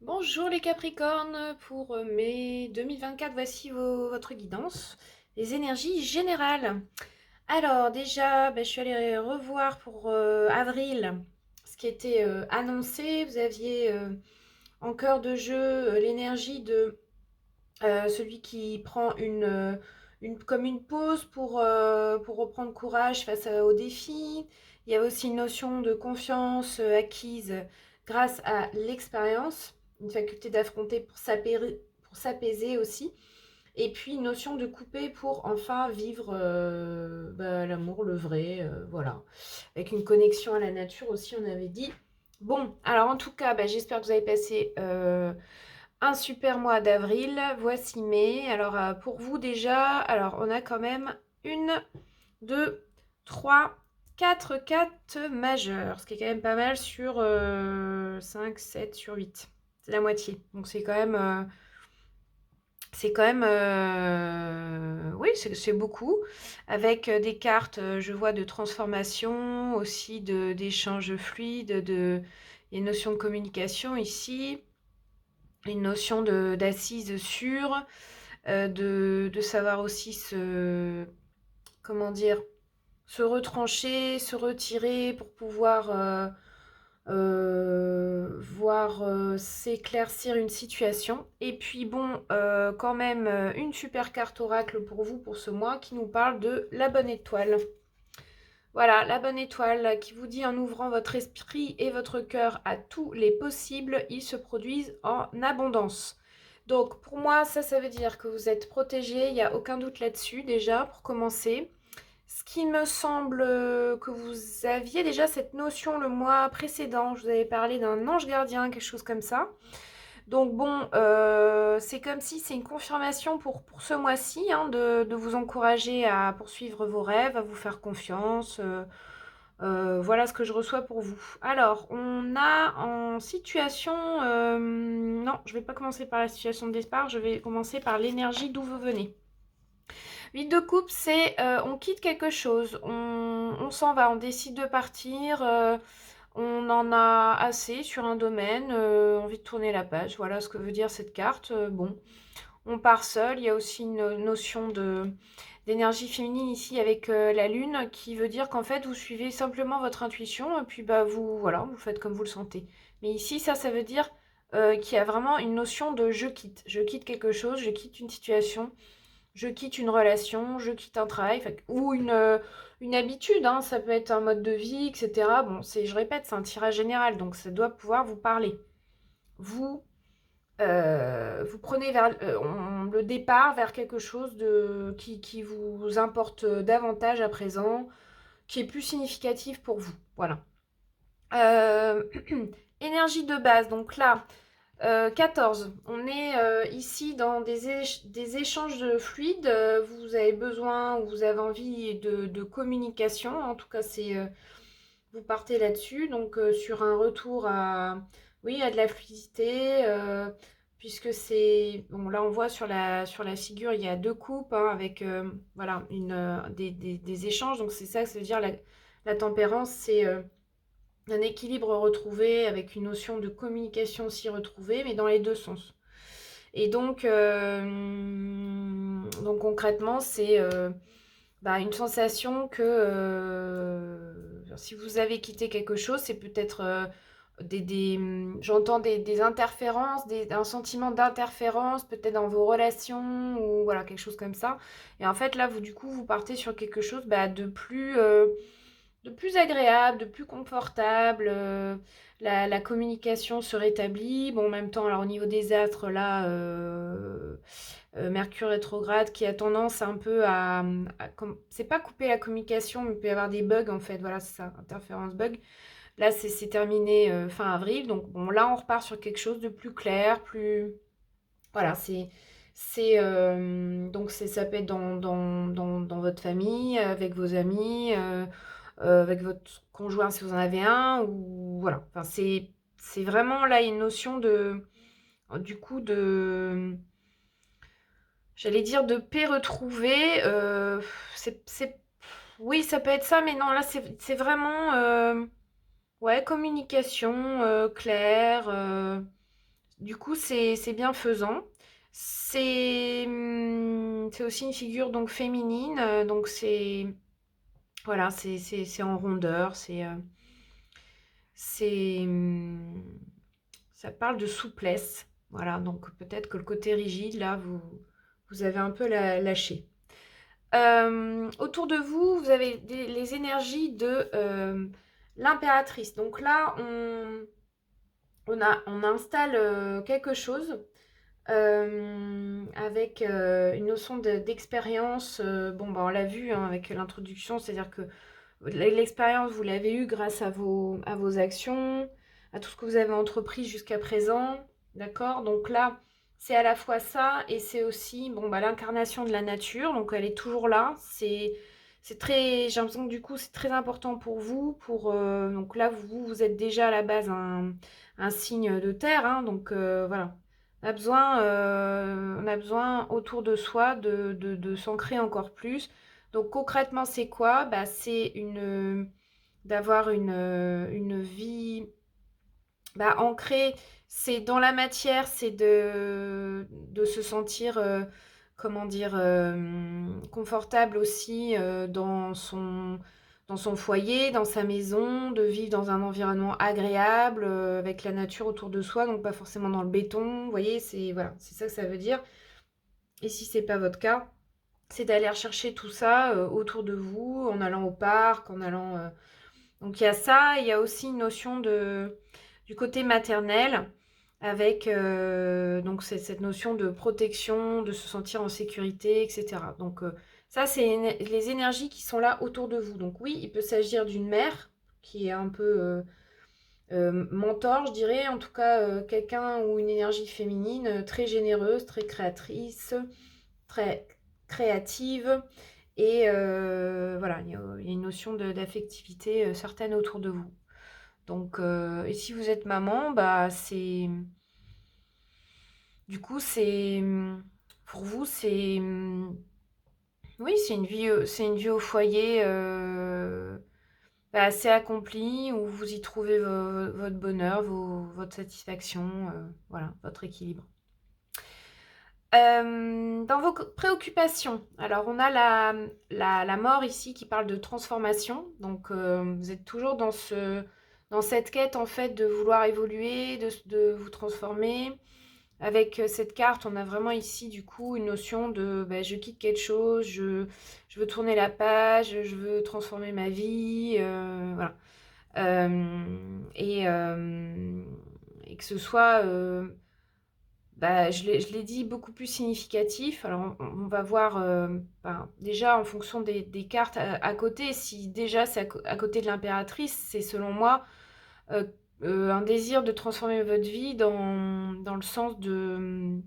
Bonjour les Capricornes, pour mai 2024, voici votre guidance, les énergies générales. Alors déjà, je suis allée revoir pour avril ce qui était annoncé. Vous aviez en cœur de jeu l'énergie de celui qui prend comme une pause pour reprendre courage face aux défis. Il y a aussi une notion de confiance acquise grâce à l'expérience, une faculté d'affronter pour s'apaiser aussi. Et puis une notion de couper pour enfin vivre l'amour, le vrai, voilà. Avec une connexion à la nature aussi, on avait dit. Bon, alors en tout cas, j'espère que vous avez passé un super mois d'avril. Voici mai. Alors pour vous déjà, alors on a quand même une, deux, trois, quatre cartes majeures, ce qui est quand même pas mal sur 5, 7 sur 8. C'est la moitié. Donc oui, c'est beaucoup. Avec des cartes, je vois, de transformation, aussi d'échange fluide, il y a une notion de communication ici, une notion d'assise sûre, de savoir aussi comment dire, se retrancher, se retirer pour pouvoir voir s'éclaircir une situation. Et puis bon, quand même, une super carte oracle pour vous pour ce mois qui nous parle de la bonne étoile. Voilà, la bonne étoile qui vous dit: en ouvrant votre esprit et votre cœur à tous les possibles, ils se produisent en abondance. Donc pour moi, ça veut dire que vous êtes protégé, il n'y a aucun doute là-dessus déjà, pour commencer. Ce qui me semble que vous aviez déjà cette notion le mois précédent, je vous avais parlé d'un ange gardien, quelque chose comme ça. Donc bon, c'est comme si c'est une confirmation pour ce mois-ci, hein, de vous encourager à poursuivre vos rêves, à vous faire confiance. Voilà ce que je reçois pour vous. Alors, on a en situation... non, je ne vais pas commencer par la situation de départ, je vais commencer par l'énergie d'où vous venez. 8 de coupe, c'est on quitte quelque chose, on s'en va, on décide de partir, on en a assez sur un domaine, envie de tourner la page. Voilà ce que veut dire cette carte. Bon, on part seul. Il y a aussi une notion d'énergie féminine ici avec la lune qui veut dire qu'en fait vous suivez simplement votre intuition et puis vous faites comme vous le sentez. Mais ici ça veut dire qu'il y a vraiment une notion de je quitte quelque chose, je quitte une situation, je quitte une relation, je quitte un travail, ou une habitude, hein, ça peut être un mode de vie, etc. Bon, je répète, c'est un tirage général, donc ça doit pouvoir vous parler. Vous, vous prenez le départ vers quelque chose qui vous importe davantage à présent, qui est plus significatif pour vous. Voilà. Euh, énergie de base, donc là, 14. On est ici dans des échanges fluides. Vous avez besoin ou vous avez envie de communication. En tout cas, vous partez là-dessus. Donc, sur un retour oui, à de la fluidité. Puisque c'est... Bon, là, on voit sur la figure, il y a deux coupes, hein, avec voilà, des échanges. Donc, c'est ça que ça veut dire la tempérance. C'est... un équilibre retrouvé avec une notion de communication aussi retrouvée, mais dans les deux sens. Et donc concrètement, c'est une sensation que si vous avez quitté quelque chose, c'est peut-être j'entends des interférences, un sentiment d'interférence, peut-être dans vos relations ou voilà, quelque chose comme ça. Et en fait, là, du coup, vous partez sur quelque chose de plus agréable, de plus confortable. La communication se rétablit. Bon, en même temps, alors au niveau des astres, là, Mercure rétrograde qui a tendance un peu c'est pas couper la communication, mais il peut y avoir des bugs en fait. Voilà, c'est ça, interférence bug. Là, c'est terminé fin avril. Donc, bon, là, on repart sur quelque chose de plus clair, plus. Voilà, ça peut être dans votre famille, avec vos amis, avec votre conjoint si vous en avez un, ou voilà. Enfin, c'est vraiment là une notion du coup, j'allais dire de paix retrouvée. Oui, ça peut être ça, mais non, là, c'est vraiment, ouais, communication claire, du coup, c'est bienfaisant. C'est aussi une figure donc féminine, donc voilà, c'est en rondeur, c'est, ça parle de souplesse. Voilà, donc peut-être que le côté rigide, là, vous avez un peu lâché. Autour de vous, vous avez les énergies de l'impératrice. Donc là, on installe quelque chose avec une notion d'expérience. Bon, bah, on l'a vu hein, avec l'introduction, c'est-à-dire que l'expérience, vous l'avez eue grâce à vos actions, à tout ce que vous avez entrepris jusqu'à présent. D'accord. Donc là, c'est à la fois ça et c'est aussi bon, bah, l'incarnation de la nature. Donc elle est toujours là. C'est très, j'ai l'impression que du coup, c'est très important pour vous. Donc là, vous êtes déjà à la base un signe de terre. Hein, donc voilà. On a besoin autour de soi de s'ancrer encore plus. Donc concrètement, c'est quoi? Bah, c'est d'avoir une vie bah, ancrée. C'est dans la matière, c'est de se sentir, comment dire, confortable aussi dans son foyer, dans sa maison, de vivre dans un environnement agréable, avec la nature autour de soi, donc pas forcément dans le béton. Vous voyez, voilà, c'est ça que ça veut dire. Et si c'est pas votre cas, c'est d'aller rechercher tout ça autour de vous, en allant au parc, en allant. Donc il y a ça, il y a aussi une notion du côté maternel, avec donc cette notion de protection, de se sentir en sécurité, etc. Donc ça, c'est les énergies qui sont là autour de vous. Donc oui, il peut s'agir d'une mère qui est un peu mentor, je dirais, en tout cas quelqu'un ou une énergie féminine très généreuse, très créatrice, très créative. Et voilà, il y a une notion d'affectivité certaine autour de vous. Donc, et si vous êtes maman, bah du coup, pour vous, oui, c'est une vie au foyer bah, assez accomplie où vous y trouvez votre bonheur, votre satisfaction, voilà, votre équilibre. Dans vos préoccupations, alors on a la mort ici qui parle de transformation. Donc vous êtes toujours dans cette quête en fait de vouloir évoluer, de vous transformer. Avec cette carte, on a vraiment ici du coup une notion de bah, je quitte quelque chose, je veux tourner la page, je veux transformer ma vie, voilà. Et que ce soit bah, je l'ai dit, beaucoup plus significatif. Alors, on va voir ben, déjà en fonction des cartes à côté. Si déjà c'est à côté de l'impératrice, c'est selon moi euh, un désir de transformer votre vie dans le sens de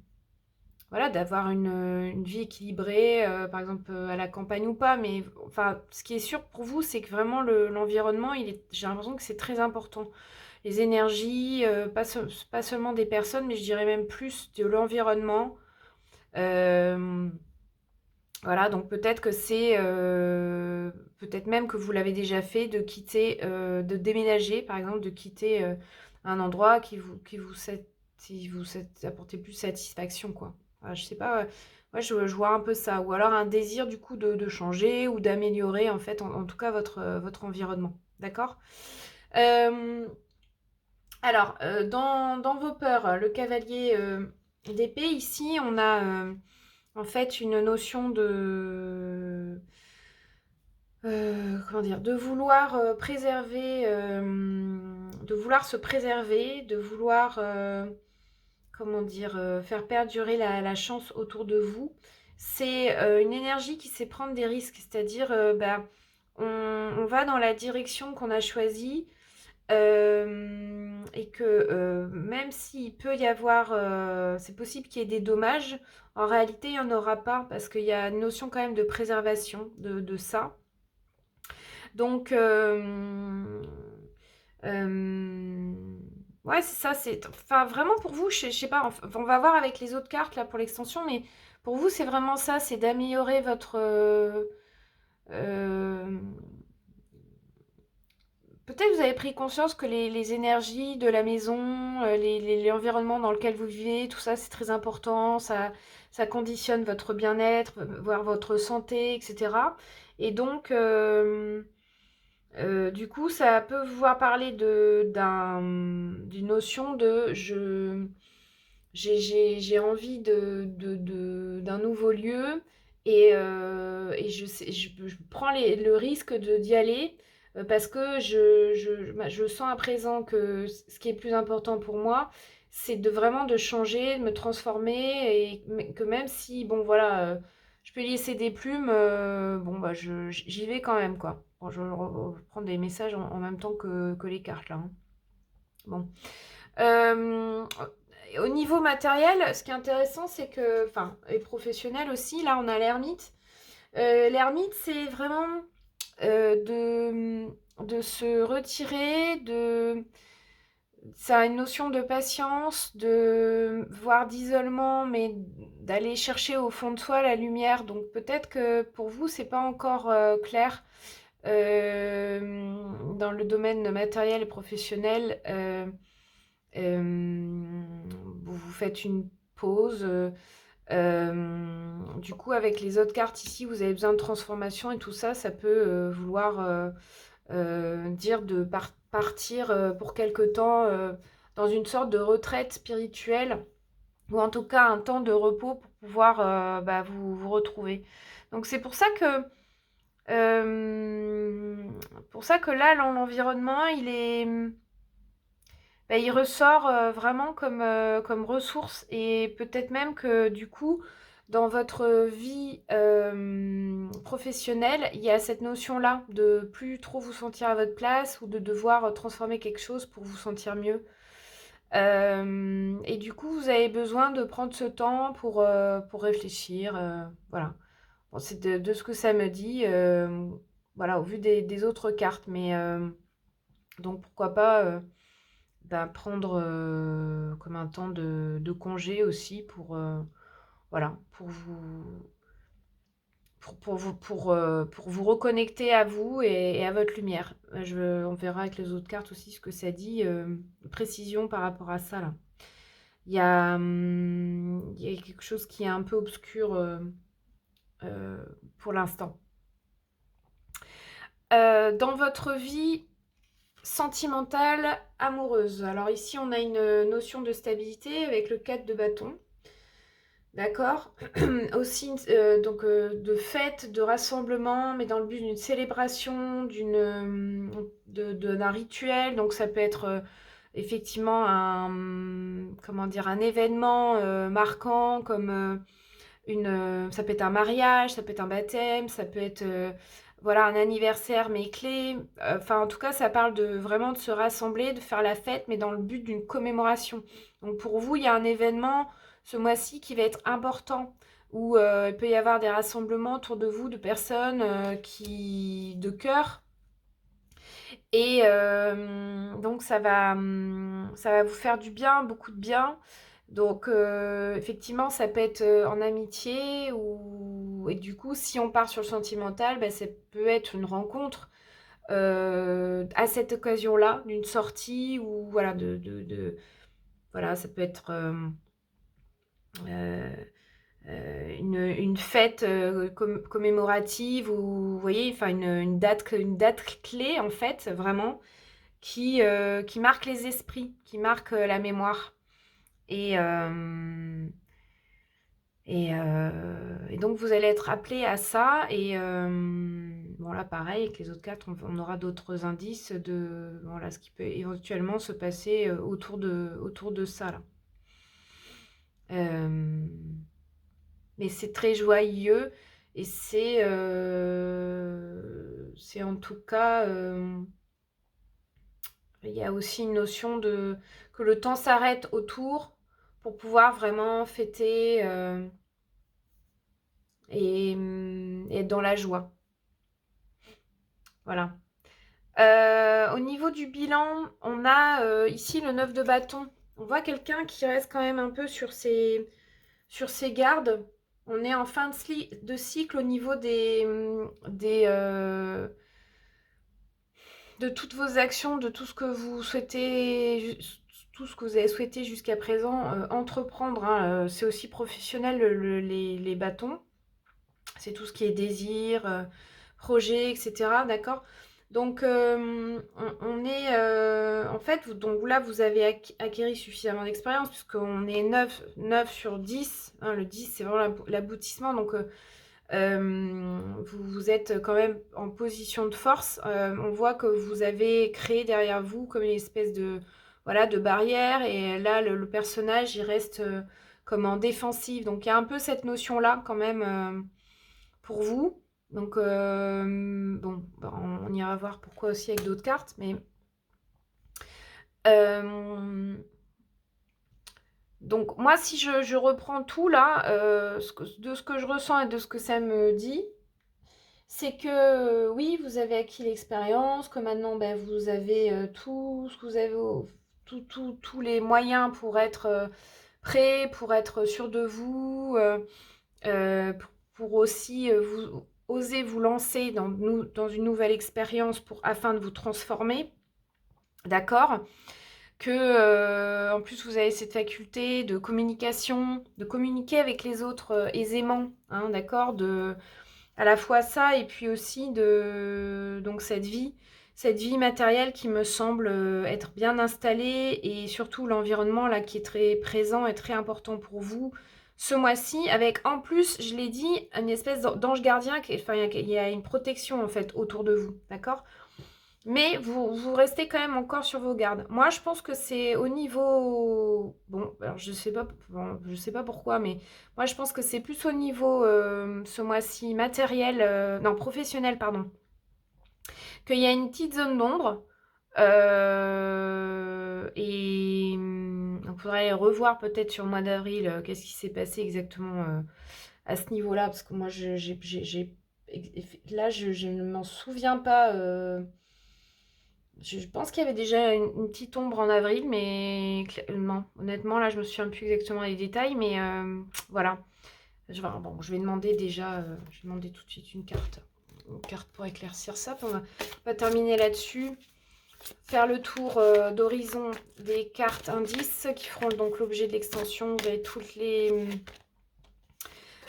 voilà, d'avoir une vie équilibrée, par exemple à la campagne ou pas. Mais enfin, ce qui est sûr pour vous, c'est que vraiment l'environnement, j'ai l'impression que c'est très important les énergies, pas seulement des personnes, mais je dirais même plus de l'environnement. Euh, voilà, donc peut-être que peut-être même que vous l'avez déjà fait, de quitter, de déménager, par exemple, de quitter un endroit qui vous apportait plus satisfaction, quoi. Voilà, je sais pas, moi je vois un peu ça. Ou alors un désir du coup de changer ou d'améliorer en fait, en tout cas votre environnement. D'accord. Euh, alors, dans vos peurs, le cavalier d'épée, ici, on a en fait une notion comment dire, de vouloir préserver, de vouloir se préserver, de vouloir, comment dire, faire perdurer la chance autour de vous. C'est une énergie qui sait prendre des risques, c'est-à-dire, bah, on va dans la direction qu'on a choisie et que même s'il peut y avoir, c'est possible qu'il y ait des dommages, en réalité, il n'y en aura pas parce qu'il y a une notion quand même de préservation de ça. Donc, euh, ouais, c'est ça. Enfin, vraiment pour vous, je sais pas, on va voir avec les autres cartes là pour l'extension, mais pour vous, c'est vraiment ça, c'est d'améliorer votre. Euh, peut-être vous avez pris conscience que les énergies de la maison, l'environnement dans lequel vous vivez, tout ça, c'est très important. Ça conditionne votre bien-être, voire votre santé, etc. Et donc, du coup, ça peut pouvoir parler d'une notion de j'ai envie d'un nouveau lieu et je prends le risque d'y aller parce que je sens à présent que ce qui est plus important pour moi, c'est vraiment de changer, de me transformer et que même si, bon voilà, je peux y laisser des plumes, bon bah j'y vais quand même quoi. Bon, je reprends des messages en même temps que les cartes là, hein. Bon. Euh, Au niveau matériel, ce qui est intéressant, c'est que, enfin, et professionnel aussi, là, on a l'ermite. L'ermite, c'est vraiment de se retirer, ça a une notion de patience, voire d'isolement, mais d'aller chercher au fond de soi la lumière. Donc peut-être que pour vous, c'est pas encore clair dans le domaine matériel et professionnel. Vous vous faites une pause. Du coup, avec les autres cartes ici, vous avez besoin de transformation et tout ça, ça peut vouloir dire de partir pour quelque temps dans une sorte de retraite spirituelle ou en tout cas un temps de repos pour pouvoir vous retrouver. Donc c'est euh, pour ça que là, l'environnement, il ressort vraiment comme ressource et peut-être même que du coup, dans votre vie professionnelle, il y a cette notion-là de plus trop vous sentir à votre place ou de devoir transformer quelque chose pour vous sentir mieux. Et du coup, vous avez besoin de prendre ce temps pour réfléchir. Voilà. Bon, c'est de ce que ça me dit, voilà, au vu des autres cartes. Mais donc, pourquoi pas prendre comme un temps de congé aussi voilà, pour vous reconnecter à vous et à votre lumière. On verra avec les autres cartes aussi ce que ça dit, précision par rapport à ça là. Il y a quelque chose qui est un peu obscur pour l'instant. Dans votre vie sentimentale, amoureuse. Alors ici, on a une notion de stabilité avec le 4 de bâton. D'accord. Aussi, donc, de fête, de rassemblement, mais dans le but d'une célébration, d'un rituel. Donc, ça peut être effectivement comment dire, un événement marquant, comme ça peut être un mariage, ça peut être un baptême, ça peut être voilà, un anniversaire, mais clé. Enfin, en tout cas, ça parle vraiment de se rassembler, de faire la fête, mais dans le but d'une commémoration. Donc, pour vous, il y a un événement ce mois-ci qui va être important, où il peut y avoir des rassemblements autour de vous de personnes de cœur. Et donc ça va vous faire du bien, beaucoup de bien. Donc effectivement, ça peut être en amitié et du coup, si on part sur le sentimental, ça peut être une rencontre à cette occasion-là, d'une sortie ou voilà, voilà, ça peut être euh, une fête commémorative ou vous voyez, enfin une date clé en fait, vraiment qui marque les esprits, qui marque la mémoire. Et, euh, et donc vous allez être appelé à ça. Et bon là pareil, avec les autres cartes, on aura d'autres indices de voilà, ce qui peut éventuellement se passer autour de ça là. Euh, mais c'est très joyeux et c'est en tout cas il y a aussi une notion que le temps s'arrête autour pour pouvoir vraiment fêter et être dans la joie. Voilà. Au niveau du bilan, on a ici le 9 de bâton. On voit quelqu'un qui reste quand même un peu sur ses gardes. On est en fin de cycle au niveau des de toutes vos actions, de tout ce que vous souhaitez, tout ce que vous avez souhaité jusqu'à présent entreprendre. Hein, c'est aussi professionnel les bâtons. C'est tout ce qui est désir, projet, etc. D'accord. Donc, on est... en fait, donc là, vous avez acquéri suffisamment d'expérience puisqu'on est 9 sur 10. Hein, le 10, c'est vraiment l'aboutissement. Donc, vous êtes quand même en position de force. On voit que vous avez créé derrière vous comme une espèce de, voilà, de barrière. Et là, le personnage, il reste comme en défensive. Donc, il y a un peu cette notion-là quand même pour vous. Donc, bon, bah, on ira voir pourquoi aussi avec d'autres cartes. Mais donc, moi, si je reprends tout là, de ce que je ressens et de ce que ça me dit, c'est que oui, vous avez acquis l'expérience, que maintenant ben, vous avez tout ce que vous avez, tous les moyens pour être prêt, pour être sûr de vous, pour aussi vous oser vous lancer dans une nouvelle expérience afin de vous transformer, d'accord? Que en plus vous avez cette faculté de communication, de communiquer avec les autres aisément, hein, d'accord? À la fois ça et puis aussi donc cette vie matérielle qui me semble être bien installée et surtout l'environnement là qui est très présent et très important pour vous ce mois-ci, avec en plus, je l'ai dit, une espèce d'ange gardien, enfin il y a une protection en fait autour de vous, d'accord? Mais vous restez quand même encore sur vos gardes. Moi, je pense que c'est au niveau... Bon, alors je sais pas pourquoi, mais moi, je pense que c'est plus au niveau, ce mois-ci, matériel, non, professionnel, pardon, qu'il y a une petite zone d'ombre. Et donc, il faudrait revoir peut-être sur le mois d'avril qu'est-ce qui s'est passé exactement à ce niveau-là, parce que moi, là, je ne m'en souviens pas. Je pense qu'il y avait déjà une petite ombre en avril, mais non, honnêtement, là, je me souviens plus exactement les détails, mais voilà. Bon, je vais demander déjà, je vais demander tout de suite une carte pour éclaircir ça. On va terminer là-dessus, faire le tour d'horizon des cartes indices qui feront donc l'objet de l'extension.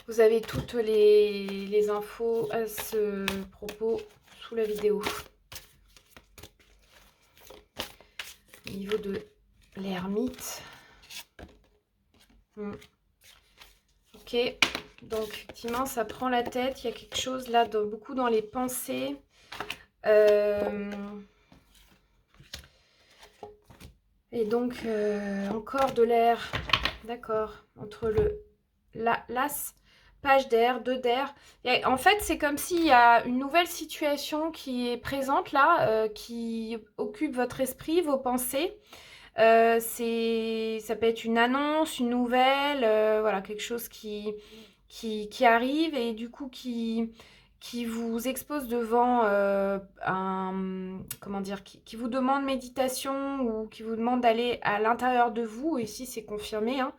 Vous avez toutes les infos à ce propos sous la vidéo. Au niveau de l'ermite. Ok, donc effectivement, ça prend la tête. Il y a quelque chose là, beaucoup dans les pensées. Et donc, encore de l'air. D'accord, entre l'as, page d'air, deux d'air. En fait, c'est comme s'il y a une nouvelle situation qui est présente là, qui occupe votre esprit, vos pensées. Ça peut être une annonce, une nouvelle, voilà, quelque chose qui arrive et du coup qui vous expose devant comment dire, qui vous demande méditation ou qui vous demande d'aller à l'intérieur de vous. Ici, c'est confirmé hein,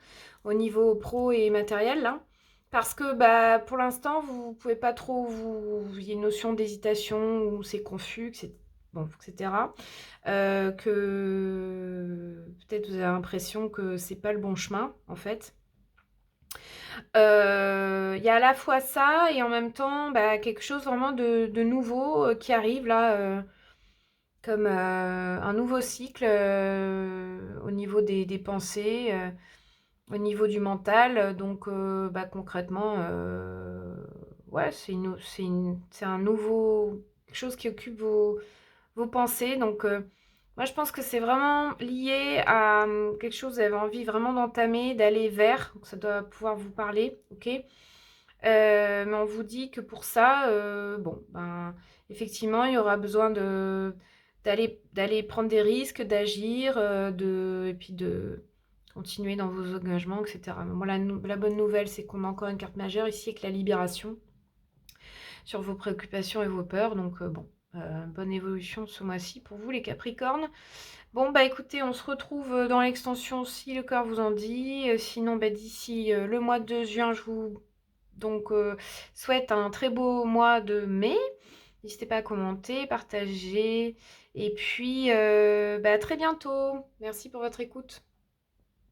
au niveau pro et matériel là. Parce que bah, pour l'instant, vous ne pouvez pas trop, il y a une notion d'hésitation ou c'est confus, bon, etc. Que peut-être vous avez l'impression que c'est pas le bon chemin en fait. Il y a à la fois ça et en même temps bah, quelque chose vraiment de nouveau qui arrive là, comme un nouveau cycle au niveau des pensées, au niveau du mental. Donc bah, concrètement, ouais, c'est un nouveau quelque chose qui occupe vos pensées. Donc moi, je pense que c'est vraiment lié à quelque chose que vous avez envie vraiment d'entamer, d'aller vers. Donc, ça doit pouvoir vous parler, ok? Mais on vous dit que pour ça, bon, ben, effectivement, il y aura besoin d'aller prendre des risques, d'agir, et puis de continuer dans vos engagements, etc. Bon, la bonne nouvelle, c'est qu'on a encore une carte majeure ici avec la libération sur vos préoccupations et vos peurs. Donc, bon, bonne évolution ce mois-ci pour vous, les Capricornes. Bon, bah écoutez, on se retrouve dans l'extension si le cœur vous en dit. Sinon, bah, d'ici le mois de juin, je vous souhaite un très beau mois de mai. N'hésitez pas à commenter, partager Et puis, à très bientôt. Merci pour votre écoute.